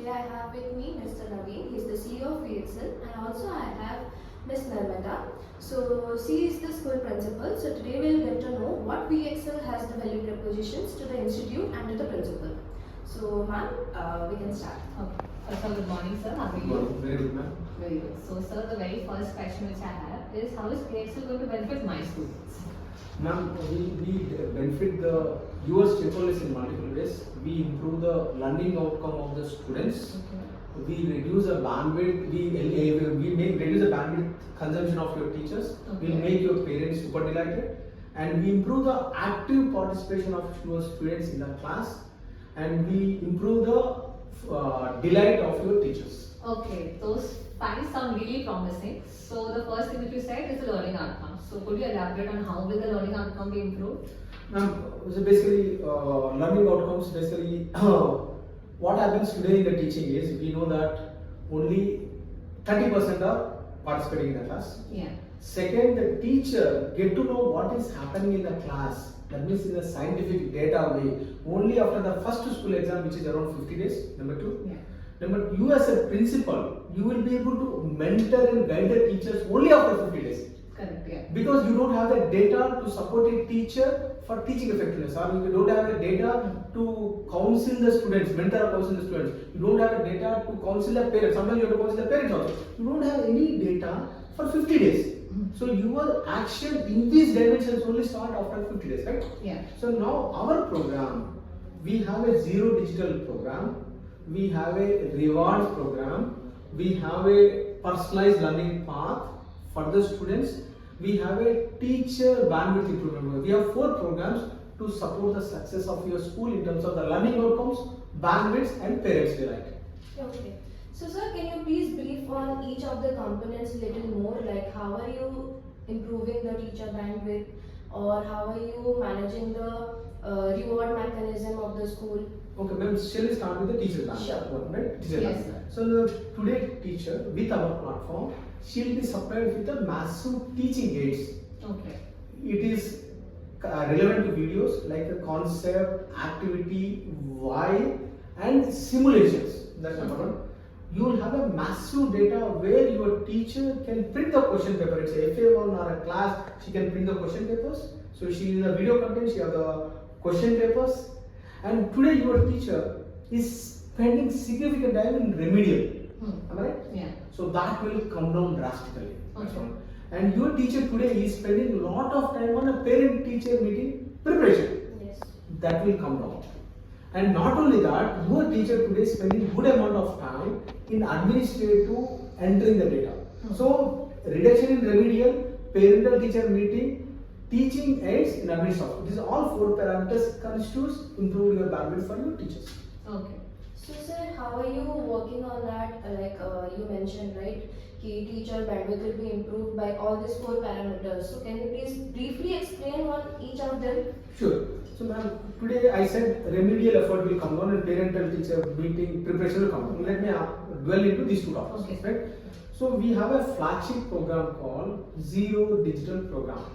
today I have with me Mr. Naveen. He's the CEO of WeXL, and also I have Ms. Narmada. So she is the school principal. So today we'll get to know what WeXL has the value propositions to the institute and to the principal. So ma'am, we can start. Okay. First of all, good morning, sir. How are you? Very good, ma'am. Very good. So, sir, the very first question which I have is how is WeXL going to benefit my students? Ma'am, we benefit your stakeholders in multiple ways. We improve the learning outcome of the students. Okay. We reduce the bandwidth. Reduce the bandwidth consumption of your teachers. Okay. We make your parents super delighted, and we improve the active participation of your students in the class, and we improve the delight of your teachers. Okay, those facts sound really promising. So, the first thing that you said is the learning outcome. So, could you elaborate on how will the learning outcome be improved? Ma'am, so basically, learning outcomes basically, what happens today in the teaching is we know that only 30% are participating in the class. Yeah. Second, the teacher get to know what is happening in the class. That means in a scientific data way. Only after the first school exam, which is around 50 days. Number two. Yeah. Number, you as a principal, you will be able to mentor and guide the teachers only after 50 days. Correct, yeah. Because you don't have the data to support a teacher for teaching effectiveness, or you don't have the data to counsel the students, mentor or counsel the students. You don't have the data to counsel the parents. Sometimes you have to counsel the parents also. You don't have any data for 50 days. So your action in these dimensions only start after 50 days, right? Yeah. So now our program, we have a zero digital program, we have a rewards program, we have a personalized learning path for the students, we have a teacher bandwidth improvement program. We have 4 programs to support the success of your school in terms of the learning outcomes, bandwidths and parents' delight. Okay. So sir, can you please brief on each of the components a little more, like how are you improving the teacher bandwidth, or how are you managing the reward mechanism of the school? Okay, ma'am, shall we start with the teacher bandwidth? Sure. Right? Teacher Yes, bandwidth. sir. So today teacher with our platform, she will be supplied with a massive teaching aids. Okay. It is relevant to videos like the concept, activity, why, and simulations. That's number one. You will have a massive data where your teacher can print the question paper. It's a FA1 or a class, she can print the question papers. So she in the video content, she have the question papers. And today your teacher is spending significant time in remedial. Am I right? Yeah. So that will come down drastically. That's Okay. one. And your teacher today is spending a lot of time on a parent-teacher meeting preparation. Yes. That will come down. And not only that, your teacher today is spending good amount of time in administrative entering the data. So reduction in remedial, parental teacher meeting, teaching aids in administrative. These all 4 parameters constitutes improve your bandwidth for your teachers. Okay. So sir, how are you working on that? Like you mentioned, right? Ki teacher bandwidth will be improved by all these 4 parameters. So can you please briefly explain on each of them? Sure. So ma'am, today I said remedial effort will come down and parental teacher meeting preparation will come down. Let me dwell into these 2 topics. Okay. Right? So we have a flagship program called Zero Digital Program.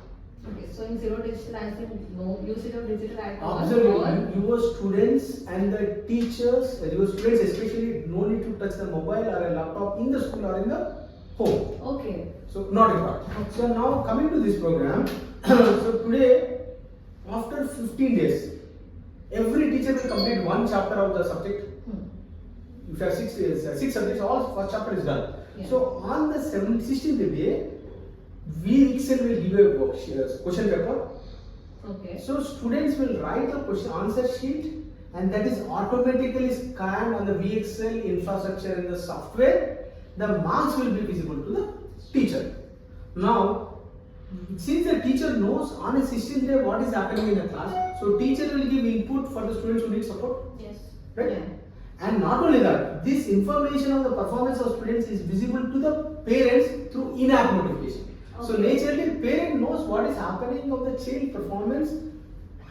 Okay, so in zero digital, I think no usage of digital at all. Absolutely. Your students and the teachers, your students especially, no need to touch the mobile or a laptop in the school or in the home. Okay. So not required. So now coming to this program, so today after 15 days, every teacher will complete 1 chapter of the subject. If you have 6 subjects, all first chapter is done. Yeah. So on the 16th day, WeXL will give a question paper. Okay. So students will write the question answer sheet, and that is automatically scanned on the WeXL infrastructure in the software. The marks will be visible to the teacher. Now, since the teacher knows on a 16th day what is happening in the class, so teacher will give input for the students who need support. Yes. Right? Yeah. And not only that, this information of the performance of students is visible to the parents through in-app notification. So Okay. naturally, parent knows what is happening of the child performance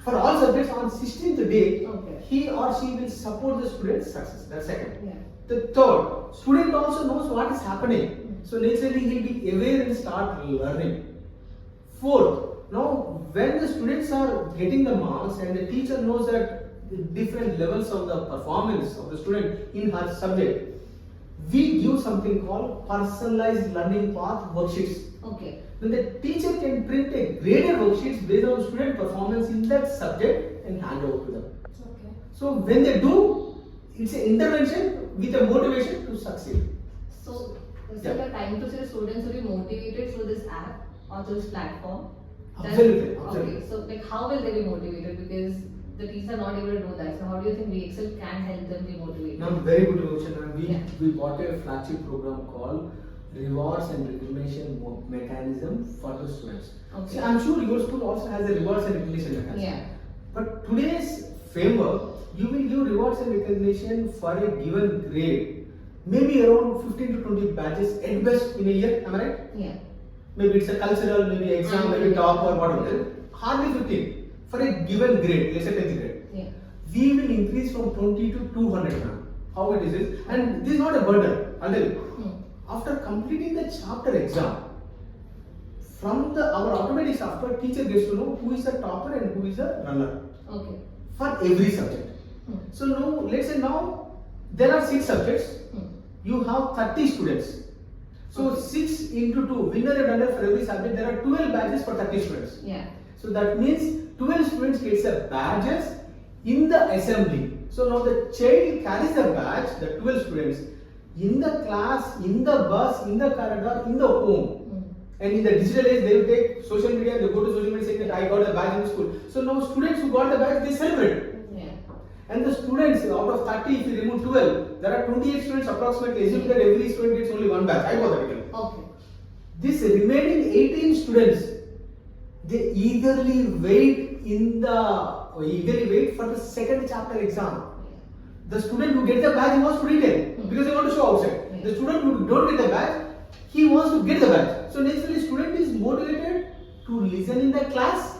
for all subjects on 16th day. Okay. He or she will support the student's success. That's second. Yeah. The third, student also knows what is happening. So naturally, he will be aware and start learning. Fourth, now when the students are getting the marks and the teacher knows that different levels of the performance of the student in her subject, we give something called personalized learning path worksheets. Okay. Then the teacher can print a graded worksheets based on student performance in that subject and hand over to them. Okay. So when they do, it's an intervention with a motivation to succeed. So, is Yeah. it a time to say students will be motivated through this app or through this platform? Absolutely, Okay, absolutely. so like how will they be motivated? Because the teachers are not able to do that. So how do you think WeXL can help them be motivated? Now, very good question. And Yeah. we bought a flagship program called Rewards and Recognition Mechanism for the students. Okay. See, I'm sure your school also has a rewards and recognition mechanism. Yeah. But today's framework, you will give rewards and recognition for a given grade, maybe around 15 to 20 badges at best in a year. Am I right? Yeah. Maybe it's a cultural, maybe exam, maybe top or whatever. Hardly 15 for a given grade, let's say 10th grade. Yeah. We will increase from 20 to 200 now. How it is, and this is not a burden. I'll tell you. After completing the chapter exam, from our automatic software, teacher gets to know who is the topper and who is the runner Okay. for every subject. So now, let's say now there are 6 subjects. You have 30 students. So 6 into 2, winner and runner for every subject. There are 12 badges for 30 students. Yeah. So that means 12 students gets the badges in the assembly. So now the child carries the badge, the 12 students, in the class, in the bus, in the corridor, in the home. And in the digital age, they will take social media and they go to social media saying that I got a badge in school. So now students who got the badge, they celebrate. Yeah. And the students, out of 30, if you remove 12, there are 28 students approximately. Assume that every student gets only one badge, hypothetically. Okay. This remaining 18 students, they eagerly wait for the second chapter exam. The student who gets the badge, he wants to retain because he wants to show outside. The student who don't get the badge, he wants to get the badge. So naturally, student is motivated to listen in the class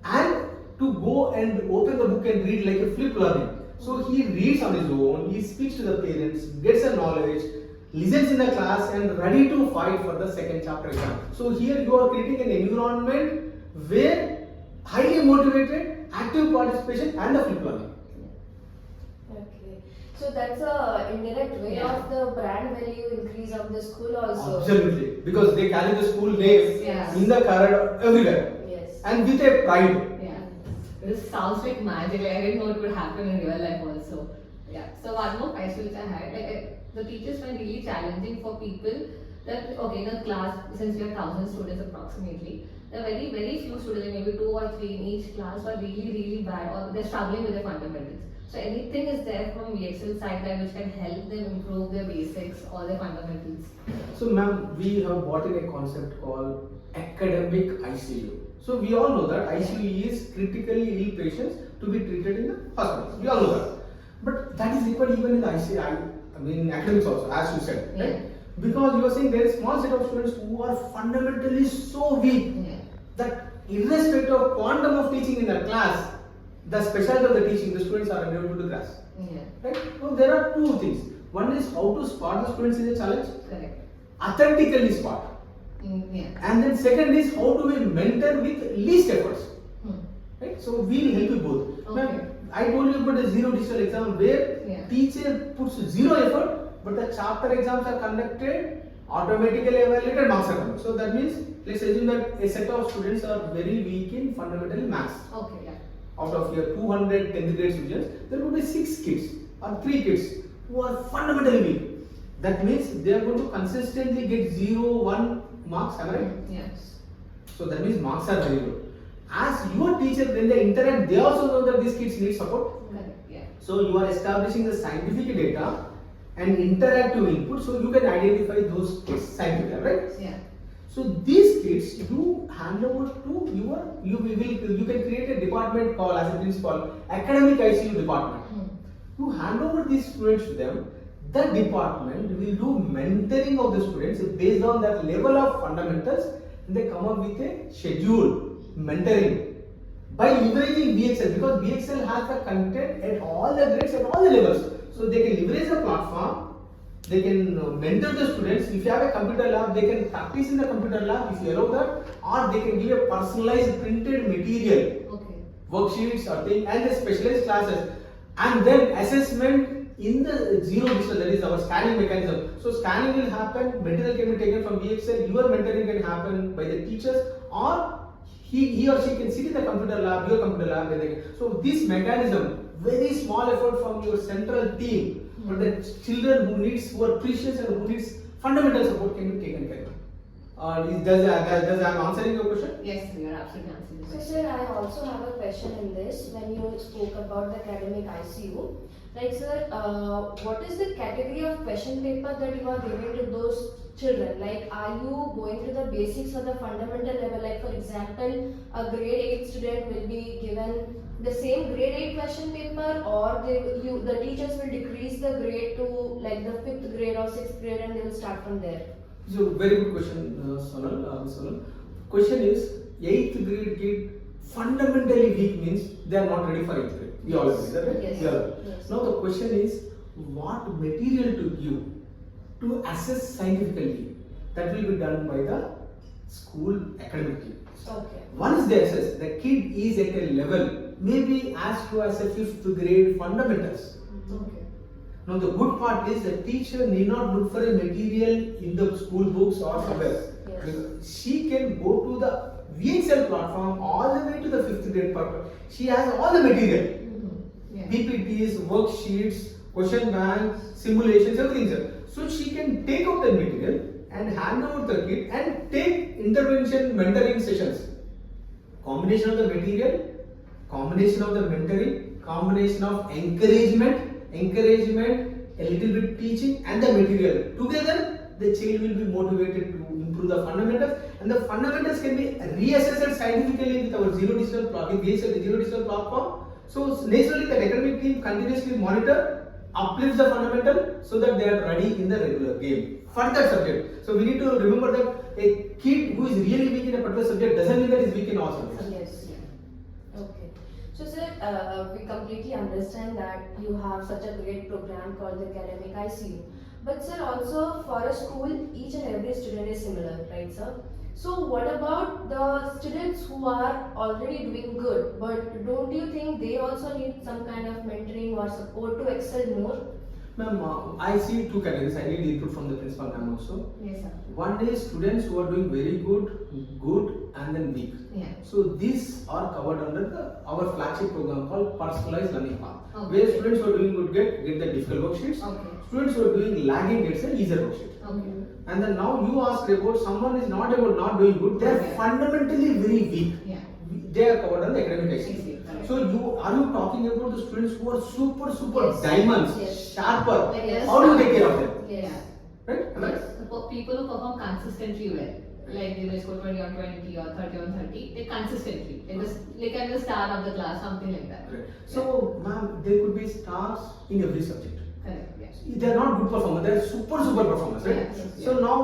and to go and open the book and read like a flip learning. So he reads on his own, he speaks to the parents, gets the knowledge, listens in the class and ready to fight for the second chapter exam. So here you are creating an environment where highly motivated, active participation and the flip learning. Okay. So that's a indirect way Yeah. of the brand value increase of the school also. Absolutely, because they carry the school name Yes. in the corridor everywhere Yes. and with a pride. Yeah. This sounds like magic. Like, I didn't know it could happen in real life also. Yeah. So one more question which I had, the teachers find really challenging for people that okay, in a class, since we have 1,000 students approximately, there are very few students, like maybe 2 or 3 in each class, who are really bad or they're struggling with their fundamentals. So anything is there from WeXL side that which can help them improve their basics or their fundamentals? So ma'am, we have brought in a concept called academic ICU. So we all know that ICU is critically ill patients to be treated in the hospital. We all know that. But that is required even in the ICU, I mean academics also, as you said, right? Because you are saying there is small set of students who are fundamentally so weak that irrespective of quantum of teaching in the class, the specialty of the teaching, the students are unable to grasp. Right? So there are 2 things. One is how to spot the students in a challenge. Correct. Authentically spot. And then second is how do we mentor with least efforts. Right? So we will help you both. Okay. Ma'am, I told you about the zero digital exam where teacher puts zero effort, but the chapter exams are conducted, automatically evaluated, marks are coming. So that means, let's assume that a set of students are very weak in fundamental maths. Okay, yeah. Out of your 200 10th grade students, there could be 6 kids or 3 kids who are fundamentally weak. That means they are going to consistently get 0, 1 marks, am I right? Yes. So that means marks are very low. As your teacher, when they interact, they also know that these kids need support. Correct, yeah. So you are establishing the scientific data and interactive input, so you can identify those kids scientifically, right? Yeah. So these kids you hand over to you can create a department called as a principal academic ICU department. You hand over these students to them. The department will do mentoring of the students based on that level of fundamentals, and they come up with a schedule mentoring by leveraging WeXL, because WeXL has the content at all the grades at all the levels. So they can leverage the platform, they can mentor the students. If you have a computer lab, they can practice in the computer lab if you allow that, or they can give a personalized printed material. Okay. worksheets or thing, and the specialized classes, and then assessment in the zero digital, that is our scanning mechanism. So scanning will happen, material can be taken from WeXL, your mentoring can happen by the teachers, or he or she can sit in the computer lab, your computer lab. So this mechanism, very small effort from your central team, but the children who are precious and who needs fundamental support can be taken care of. Does I'm answering your question? Yes, you are absolutely answering the So question. sir, I also have a question in this. When you spoke about the academic ICU, like sir, what is the category of question paper that you are giving to those children? Like, are you going to the basics or the fundamental level? Like, for example, a grade 8 student will be given the same grade 8 question paper, or the teachers will decrease the grade to like the 5th grade or 6th grade, and they will start from there. So very good question, Sonal. Question is, 8th grade kid fundamentally weak means they are not ready for 8th grade. We all agree, is that right? Yes. We all agree. Yes. Now the question is, what material to give to assess scientifically? That will be done by the school academic team. Okay. Once they assess, the kid is at a level, maybe as low as a 5th grade fundamentals. Okay. Now the good part is the teacher need not look for a material in the school books or somewhere. Yes. She can go to the WeXL platform all the way to the 5th grade purpose. She has all the material. Yeah. PPTs, worksheets, question banks, simulations, everything sir. So she can take out the material and hand over the kid and take intervention mentoring sessions. Combination of the material, combination of the mentoring, combination of encouragement, a little bit teaching and the material. Together, the child will be motivated to improve the fundamentals, and the fundamentals can be reassessed scientifically with our zero digital platform. So naturally, the academic team continuously monitor, uplifts the fundamental so that they are ready in the regular game for that subject. So we need to remember that a kid who is really weak in a particular subject doesn't mean that he is weak in all subjects. Yes. Okay. So sir, we completely understand that you have such a great program called the Academic ICU. But sir, also for a school, each and every student is similar, right sir? So what about the students who are already doing good, but don't you think they also need some kind of mentoring or support to excel more? Ma'am, I see two categories. I need input from the principal ma'am also. Yes, sir. One is students who are doing very good, and then weak. Yeah. So these are covered under our flagship program called Personalized Learning Path, Okay. where students who are doing good get the difficult worksheets. Okay. Students who are doing lagging gets an easier worksheet. Okay. And then now you ask about someone is not doing good. They are Okay. fundamentally very weak. Yeah. They are covered under academic ICT. Correct. So are you talking about the students who are super Yes. diamonds, Yes. sharper? Yes. How do you take care of them? Yes. Right? Am I right? Yes. For people who perform consistently well, like they will score 20 on 20 or 30 on 30, they consistently, like I'm the star of the class, something like that. Right. So, ma'am, there could be stars in every subject. Correct. Yes. They are not good performers, they are super performers, right? Yes. So now,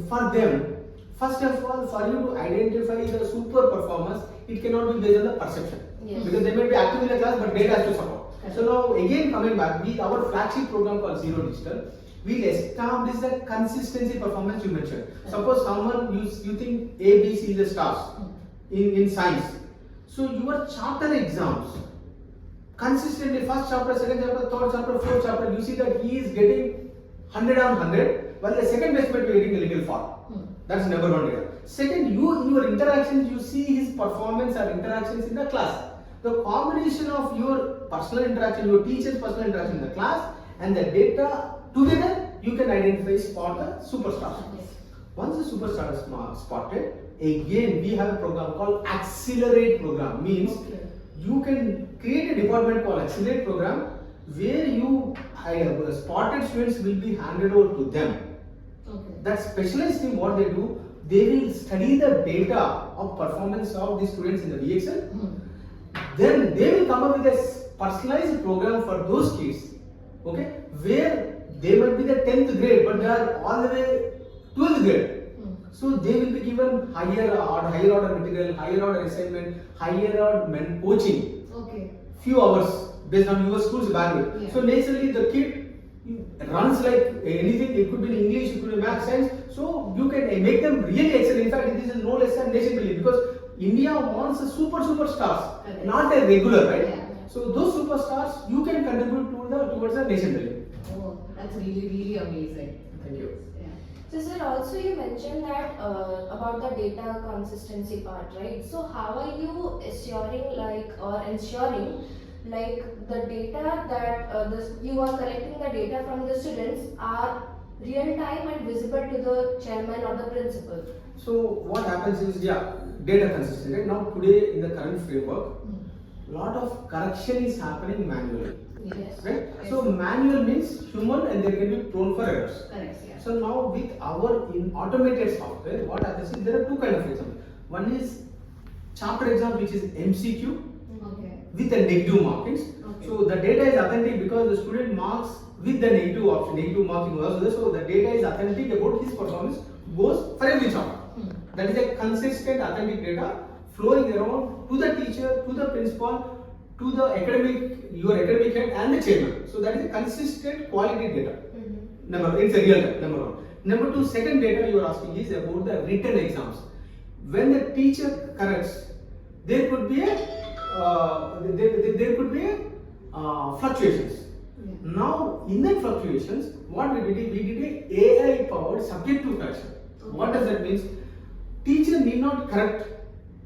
for them, first of all, for you to identify the super performers, it cannot be based on the perception. Yes. Because they may be active in the class, but data has to support. Correct. So now, again coming back, our flagship program called Zero Digital, we establish the consistency performance you mentioned. Suppose someone you think A, B, C is the stars in science. So your charter exams, consistently first chapter, second chapter, third chapter, fourth chapter, you see that he is getting 100 on 100, while the second best might be getting a little far. That's number one data. Second, in your interactions, you see his performance or interactions in the class. The combination of your personal interaction, your teacher's personal interaction in the class, and the data together, you can spot the superstars. Yes. Once the superstar is spotted, again we have a program called Accelerate program. Means Okay. you can create a department called Accelerate program where spotted students will be handed over to them. Okay. That specialized team, what they do, they will study the data of performance of the students in the WeXL. Then they will come up with a personalized program for those kids, okay, where they might be the 10th grade, but they are all the way 12th grade. So they will be given higher order material, higher order assignment, higher order coaching, Okay. few hours based on your school's bandwidth. Yeah. So naturally the kid runs like anything. It could be in English, it could be math, science. So you can make them really excel. In fact, this is no less than nation building, because India wants a superstars, Correct. not a regular, right? Yeah. So those superstars you can contribute towards the nation building. Oh, that's really amazing. Thank you. Yeah. So sir, also you mentioned that about the data consistency part, right? So how are you ensuring like the data that you are collecting the data from the students are real time and visible to the chairman or the principal? So what happens is, data consistency. Right now, today in the current framework, lot of correction is happening manually. Yes. Right? Yes. So manual means human and they can be prone for errors. Correct. Yeah. So now with our automated software, what happens is there are two kind of exams. One is chapter exam, which is MCQ Okay. with a negative markings. Okay. So the data is authentic because the student marks with the negative option, negative marking was there. So the data is authentic about his performance goes for every chapter. That is a consistent authentic data flowing around to the teacher, to the principal, to the your academic head and the chairman. So that is a consistent quality data. It's a real data, number one. Number two, second data you are asking is about the written exams. When the teacher corrects, there could be fluctuations. Yeah. Now, in that fluctuations, what we did, we did a AI powered subjective correction. Okay. What does that mean? Teacher need not correct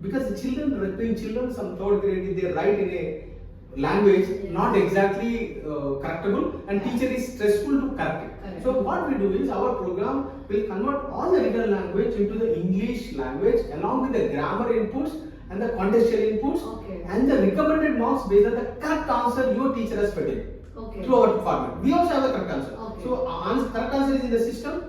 because the children some third grade they write in a language not exactly correctable and teacher is stressful to correct it. Correct. So what we do is our program will convert all the written language into the English language along with the grammar inputs and the contextual inputs Okay. and the recommended marks based on the correct answer your teacher has fed in Okay. through our format. We also have the correct answer. Okay. So correct answer is in the system.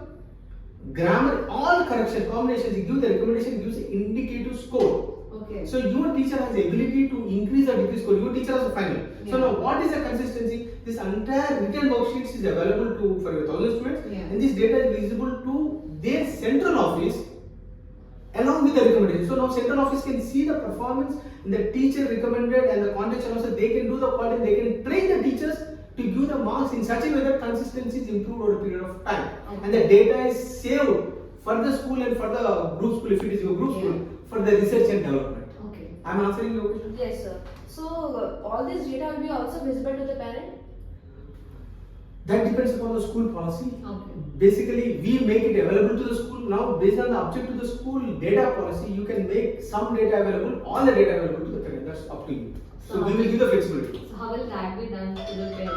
Grammar, all correction combinations, it gives the recommendation, gives an indicative score. Okay. So your teacher has the ability to increase or decrease score. Your teacher has a final. Yeah. So now what is the consistency? This entire written worksheets is available for your 1,000 students, Yeah. and this data is visible to their central office along with the recommendation. So now central office can see the performance and the teacher recommended and the context and also they can do the quality. They can train the teachers to give the marks in such a way that consistency is improved over a period of time. Okay. And the data is saved for the school and for the group school, if it is your group school, for the research and development. Okay. I am answering your question. Yes, sir. So all this data will be also visible to the parent? That depends upon the school policy. Okay. Basically, we make it available to the school. Now, based on the object of the school data policy, you can make some data available, all the data available to the parent. That's up to you. So we will give the flexibility. So how will that be done to the parent?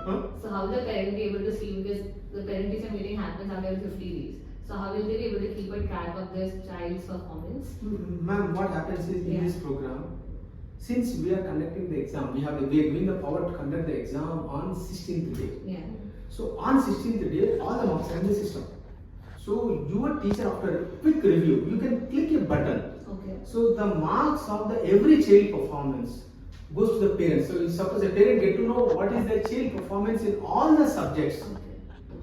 Huh? So how will the parent be able to see, because the parent-teacher meeting happens after 50 days. So how will they be able to keep a track of this child's performance? Ma'am, what happens is in this program, since we are conducting the exam, we are giving the power to conduct the exam on 16th day. Yeah. So on 16th day, all the marks are in the system. So your teacher, after a quick review, you can click a button. Okay. So the marks of the every child performance goes to the parents. So suppose a parent get to know what is their child performance in all the subjects. Okay.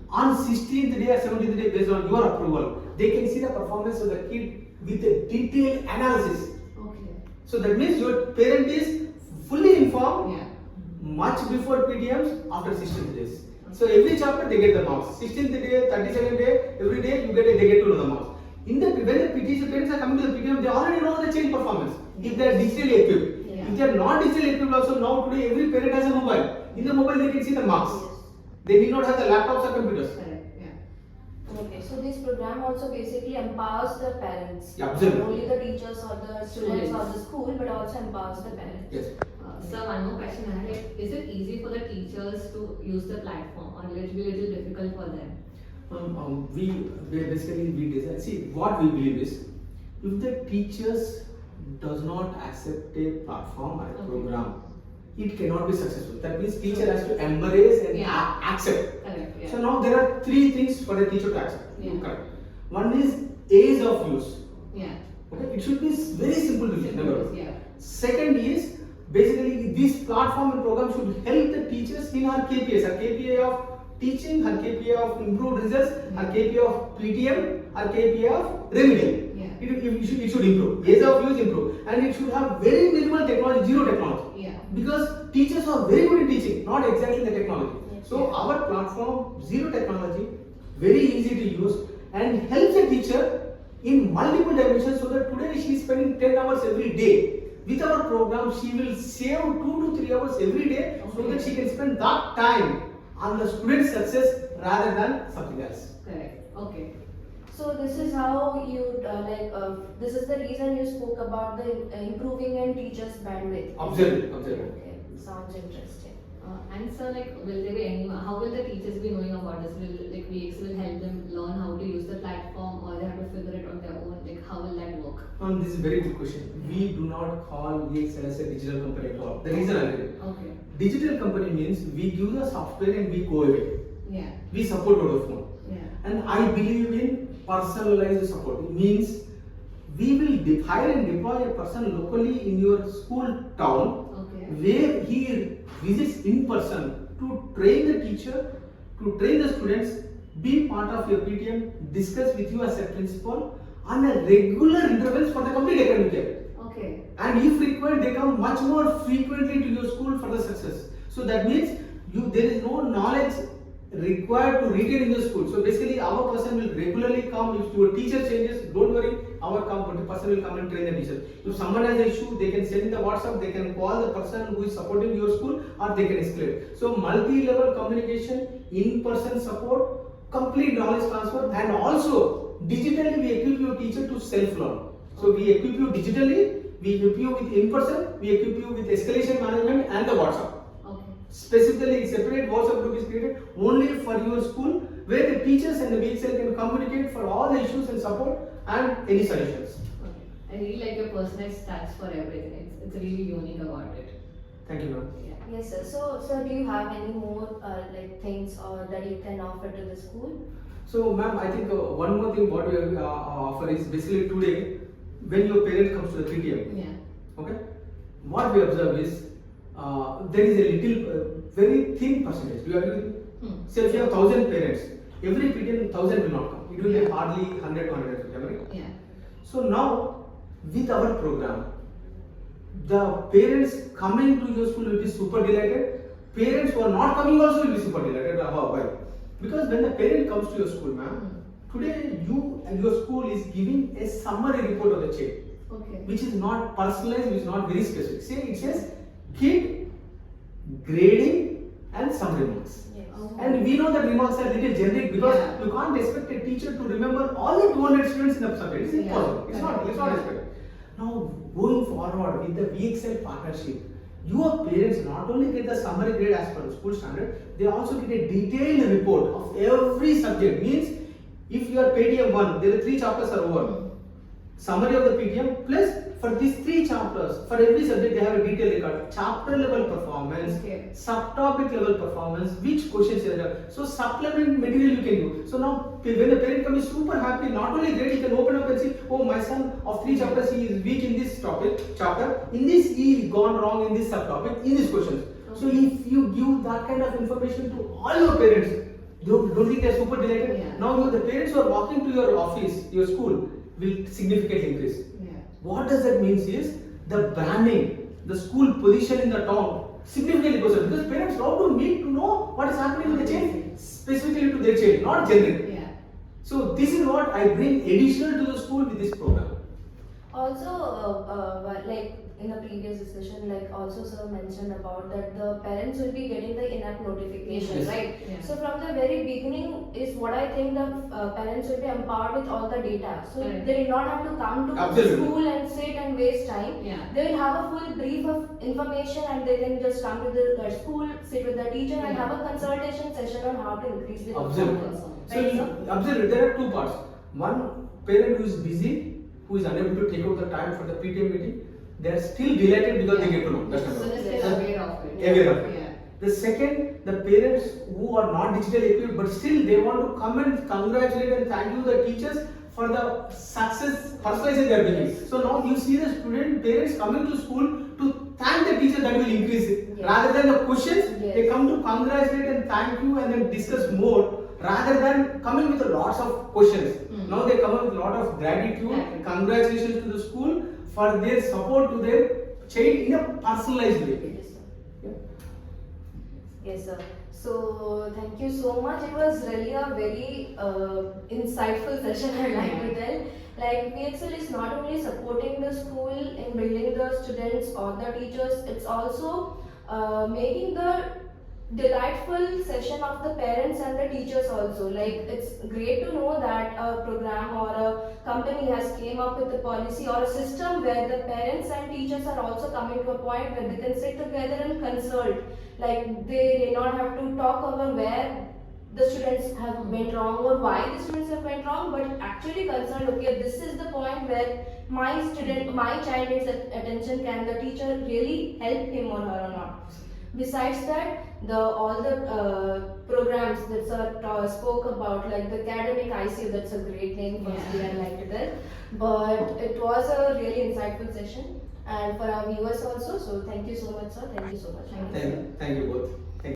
On 16th day or 17th day, based on your approval, they can see the performance of the kid with a detailed analysis. Okay. So that means your parent is fully informed Yeah. much before PDMs after 16th days. So every chapter they get the marks. 16th day, 32nd day, every day they get to know the marks. When the PTs parents are coming to the PDM, they already know the child performance if they are digitally equipped. Yeah. If they are not digitally equipped, also now today every parent has a mobile. In the mobile they can see the marks. Yes. They need not have the laptops or computers. Correct. Yeah. Okay, so this program also basically empowers the parents. Yeah, absolutely. Not only the teachers or the students or Students. the school, but also empowers the parents. Yes. So one more question I had, like, is it easy for the teachers to use the platform, or will it be a little difficult for them? We basically design. See, what we believe is, if the teachers does not accept a platform or a Okay. program, it cannot be successful. That means teacher has to embrace and accept. Correct. Yeah. So now there are three things for a teacher to accept. Yeah. Correct. One is ease of use. Yeah. Okay, it should be very simple to use. Number one. Yeah. Second is basically this platform and program should help the teachers in her KPIs. Her KPI of teaching, her KPI of improved results, her KPI of PTM, her KPI of remedial. Yeah. It should improve. Ease of use improve, and it should have very minimal technology, zero technology. Yeah. Because teachers are very good in teaching, not exactly the technology. Yes. So our platform, zero technology, very easy to use, and helps a teacher in multiple dimensions, so that today she is spending 10 hours every day. With our program, she will save 2 to 3 hours every day, so that she can spend that time on the student's success rather than something else. Correct. Okay. So this is how you this is the reason you spoke about the improving in teachers' bandwidth. Absolutely. Okay, sounds interesting. And so, like, will there be any? How will the teachers be knowing about this? Will WeXL will help them learn how to use the platform, or they have to figure it on their own? Like, how will that work? This is a very good question. We do not call WeXL as a digital company at all. The reason I'll tell you. Okay. Digital company means we give the software and we go away. Yeah. We support Vodafone. Yeah. And I believe in personalized support. It means we will hire and deploy a person locally in your school town, Okay. where he visits in person to train the teacher, to train the students, be part of your PTM, discuss with you as a principal on a regular intervals for the complete academic year. Okay. And if required, they come much more frequently to your school for the success. So that means there is no knowledge required to retain in the school. So basically, our person will regularly come. If your teacher changes, don't worry, our person will come and train the teacher. If someone has an issue, they can send in the WhatsApp, they can call the person who is supporting your school, or they can escalate. So multi-level communication, in-person support, complete knowledge transfer, and also digitally we equip your teacher to self-learn. So we equip you digitally, we equip you with in-person, we equip you with escalation management and the WhatsApp. Specifically, separate WhatsApp group is created only for your school, where the teachers and the WeXL can communicate for all the issues and support and any solutions. Okay. I really like your personalized stats for everything. It's really unique about it. Thank you, ma'am. Yeah. Yes, sir. So, sir, do you have any more things that you can offer to the school? So, ma'am, I think one more thing what we offer is basically today, when your parent comes to the PTM, Yeah. okay, what we observe is there is a little, very thin percentage. Do you agree with me? Say if you have 1,000 parents, every PTM 1,000 will not come. It will be hardly 100 to 150, right? Yeah. So now, with our program, the parents coming to your school will be super delighted. Parents who are not coming also will be super delighted. Why? Because when the parent comes to your school, ma'am, today you and your school is giving a summary report of the child, Okay. which is not personalized, which is not very specific. Say it says kid, grading, and some remarks. Yes. And we know that remarks are little generic, because Yeah. you can't expect a teacher to remember all the 200 students in the subject. It's impossible. Yeah. It's not expected. Now, going forward with the WeXL partnership, your parents not only get the summary grade as per the school standard, they also get a detailed report of every subject. Means, if your PTM 1, there are 3 chapters are over. Summary of the PTM plus for these 3 chapters, for every subject they have a detailed record. Chapter level performance, Okay. subtopic level performance, which questions there are. So supplement material you can do. So now when the parent comes super happy, not only great, he can open up and see, oh, my son of 3 chapters, he is weak in this chapter, in this he is gone wrong in this subtopic, in these questions. So if you give that kind of information to all your parents, don't think they are super delighted. Yeah. Now the parents who are walking to your office, your school, will significantly increase. Yeah. What does that mean is the branding, the school position in the town significantly goes up, because parents love to meet to know what is happening in the child, specifically to their child, not generic. Yeah. So this is what I bring additional to the school with this program. Also, like in the previous discussion, like also sir mentioned about that the parents will be getting the in-app notification, Yes. right? Yeah. So from the very beginning is what I think the parents will be empowered with all the data. So Correct. they will not have to come to Absolutely. school and sit and waste time. Yeah. They will have a full brief of information and they can just come to the school, sit with the teacher and Yeah. have a consultation session on how to increase the Absolutely. performance. So Right, you sir? observe there are 2 parts. One, parent who is busy, who is unable to take out the time for the PTM meeting, they are still delighted because they get to know. That's So number they're one. still aware of it. Aware of it. Yeah. The second, the parents who are not digitally equipped but still they want to come and congratulate and thank you the teachers for the success personalization they are bringing. So now you see the student parents coming to school to thank the teacher, that will increase it. Yes. Rather than the questions, Yes. they come to congratulate and thank you and then discuss more, rather than coming with lots of questions. Now they come up with a lot of gratitude, Gratitude. congratulations to the school for their support to their child in a personalized way. Yes, sir. Yeah. Yes, sir. So thank you so much. It was really a very insightful session. I'd like to tell. Like WeXL is not only supporting the school in building the students or the teachers, it's also making the delightful session of the parents and the teachers also. Like it's great to know that a program or a company has came up with a policy or a system where the parents and teachers are also coming to a point where they can sit together and consult. Like they may not have to talk over where the students have went wrong or why the students have went wrong, but actually concerned, okay, this is the point where my child needs attention. Can the teacher really help him or her or not? Besides that, all the programs that sir spoke about, like the academic ICU, that's a great name firstly, I like it. But it was a really insightful session, and for our viewers also. So thank you so much, sir. Thank you so much. Thank you both.